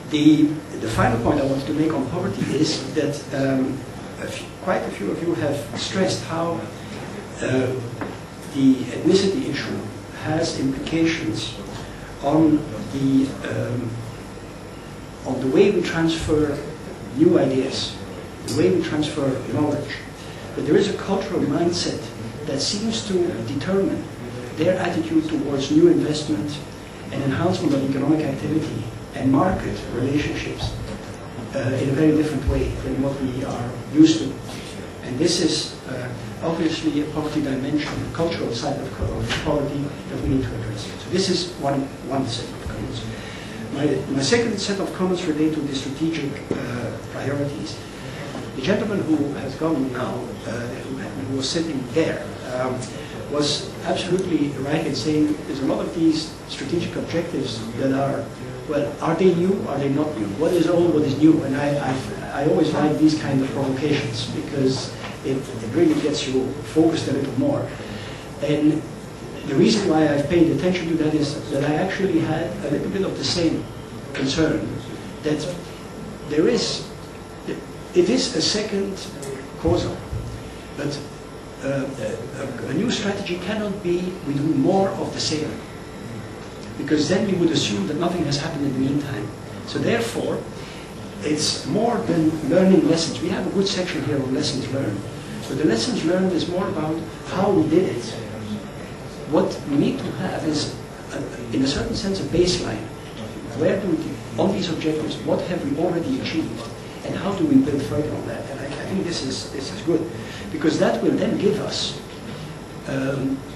The final point I wanted to make on poverty is that quite a few of you have stressed how the ethnicity issue has implications on the way we transfer new ideas, the way we transfer knowledge. But there is a cultural mindset that seems to determine their attitude towards new investment and enhancement of economic activity and market relationships in a very different way than what we are used to. And this is obviously a poverty dimension, a cultural side of poverty that we need to address. So this is one set of comments. My second set of comments relate to the strategic priorities. The gentleman who has gone now, who was sitting there, was absolutely right in saying there's a lot of these strategic objectives that are, well, are they new, are they not new? What is old, what is new? And I always like these kind of provocations because it really gets you focused a little more. And the reason why I've paid attention to that is that I actually had a little bit of the same concern, that it is a second COSOP, but a new strategy cannot be we do more of the same, because then we would assume that nothing has happened in the meantime. So therefore, it's more than learning lessons. We have a good section here on lessons learned, but the lessons learned is more about how we did it. What we need to have is, in a certain sense, a baseline. Where do we, on these objectives, what have we already achieved, and how do we build further on that? And I think this is good, because that will then give us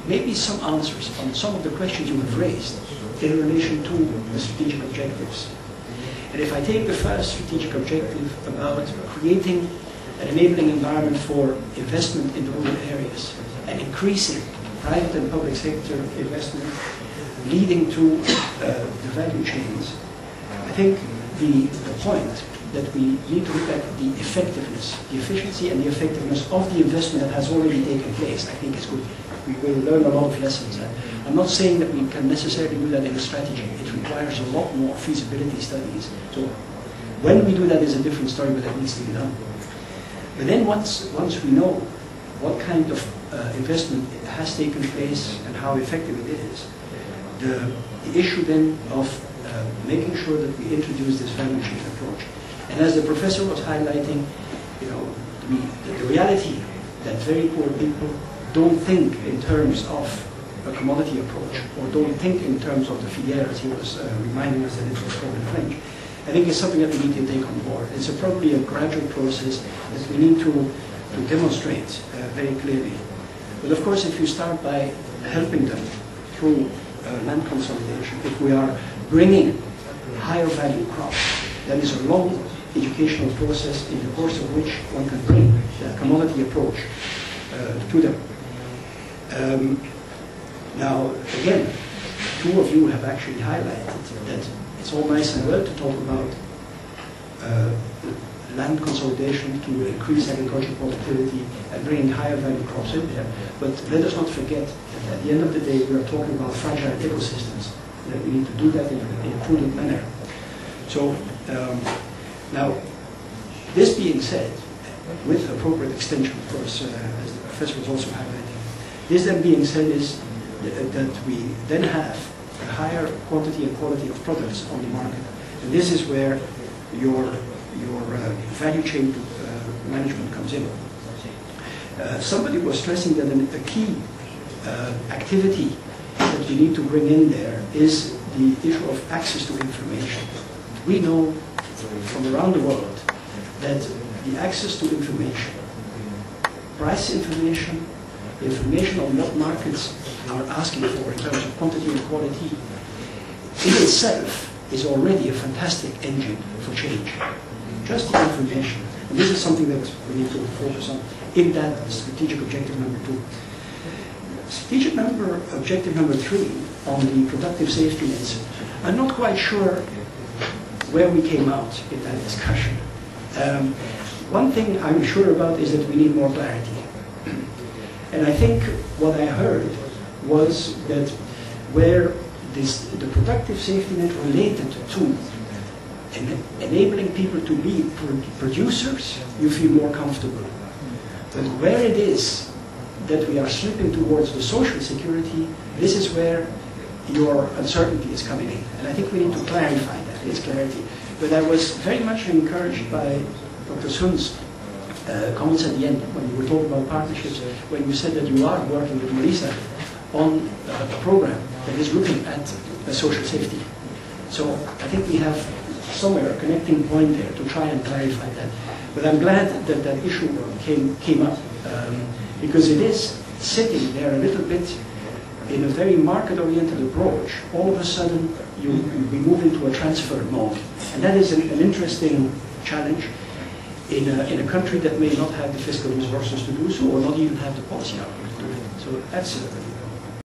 maybe some answers on some of the questions you have raised in relation to the strategic objectives. And if I take the first strategic objective about creating an enabling environment for investment in rural areas and increasing private and public sector investment leading to the value chains, I think the point that we need to look at the effectiveness, the efficiency and the effectiveness of the investment that has already taken place, I think is good. We will learn a lot of lessons. I'm not saying that we can necessarily do that in a strategy. It requires a lot more feasibility studies. So when we do that is a different story, but that needs to be done. But then once we know what kind of investment has taken place and how effective it is, the issue then of making sure that we introduce this value chain approach. And as the professor was highlighting, you know, the reality that very poor people don't think in terms of a commodity approach, or don't think in terms of the filière, as he was reminding us that it was called in French, I think it's something that we need to take on board. It's probably a gradual process that we need to demonstrate very clearly. But of course, if you start by helping them through land consolidation, if we are bringing higher value crops, that is a long educational process in the course of which one can bring the commodity approach to them. Now, again, two of you have actually highlighted that it's all nice and well to talk about land consolidation to increase agricultural productivity and bringing higher value crops in there, but let us not forget that at the end of the day we are talking about fragile ecosystems, that we need to do that in a prudent manner. So, now, this being said, with appropriate extension, of course, as the professor was also highlighting, this then being said is that we then have a higher quantity and quality of products on the market. And this is where your value chain management comes in. Somebody was stressing that a key activity that we need to bring in there is the issue of access to information. We know from around the world that the access to information, price information, information on what markets are asking for in terms of quantity and quality, in itself is already a fantastic engine for change. Just the information. And this is something that we need to focus on in that strategic objective number 2. Strategic objective number 3 on the productive safety nets. I'm not quite sure where we came out in that discussion. One thing I'm sure about is that we need more clarity. And I think what I heard was that where the productive safety net related to enabling people to be producers, you feel more comfortable. But where it is that we are slipping towards the social security, this is where your uncertainty is coming in. And I think we need to clarify that. It's clarity. But I was very much encouraged by Dr. Sun's comments at the end when you were talking about partnerships, when you said that you are working with Marisa on a program that is looking at social safety. So I think we have somewhere a connecting point there to try and clarify that. But I'm glad that that issue came up because it is sitting there a little bit in a very market-oriented approach. All of a sudden, we move into a transfer mode. And that is an interesting challenge in a country that may not have the fiscal resources to do so, or not even have the policy outlook to do it. So that's